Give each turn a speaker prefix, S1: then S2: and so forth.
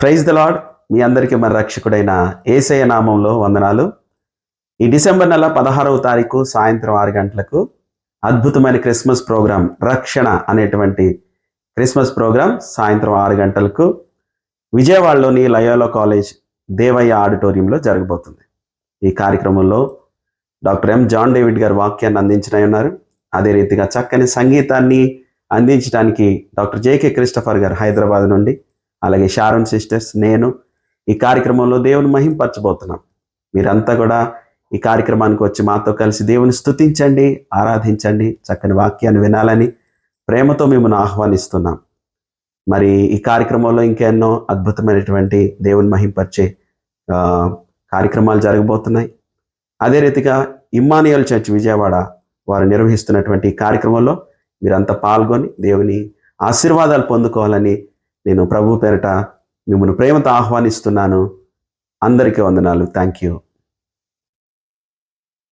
S1: Praise the lord. మీ అందరికీ మన రక్షకుడైన యేసయ్య నామంలో వందనాలు. ఈ డిసెంబర్ నెల 16వ తారీఖు సాయంత్రం 6 గంటలకు అద్భుతమైన క్రిస్మస్ ప్రోగ్రాం రక్షణ అనేటువంటి క్రిస్మస్ ప్రోగ్రాం సాయంత్రం 6 గంటలకు విజయవాడలోని లయోలా కాలేజ్ దేవయ్య ఆడిటోరియంలో జరగబోతుంది. ఈ కార్యక్రమంలో డాక్టర్ ఎం జాన్ డేవిడ్ గారు వాక్యాన్ని అందించనై ఉన్నారు. అదే రీతిగా చక్కని సంగీతాన్ని అందించడానికి డాక్టర్ జేకే క్రిస్టఫర్ గారు హైదరాబాద్ నుండి, అలాగే షారోన్ సిస్టర్స్, నేను ఈ కార్యక్రమంలో దేవుని మహింపరచబోతున్నాం. మీరంతా కూడా ఈ కార్యక్రమానికి వచ్చి మాతో కలిసి దేవుని స్తుతించండి, ఆరాధించండి, చక్కని వాక్యాన్ని వినాలని ప్రేమతో మిమ్మల్ని ఆహ్వానిస్తున్నాం. మరి ఈ కార్యక్రమంలో ఇంకెన్నో అద్భుతమైనటువంటి దేవుని మహింపరిచే కార్యక్రమాలు జరగబోతున్నాయి. అదే రీతిగా ఇమ్మానుయేల్ చర్చ్ విజయవాడ వారు నిర్వహిస్తున్నటువంటి ఈ కార్యక్రమంలో మీరంతా పాల్గొని దేవుని ఆశీర్వాదాలు పొందుకోవాలని నేను ప్రభు పేరట మిమ్మల్ని ప్రేమతో ఆహ్వానిస్తున్నాను. అందరికీ వందనాలు. Thank you.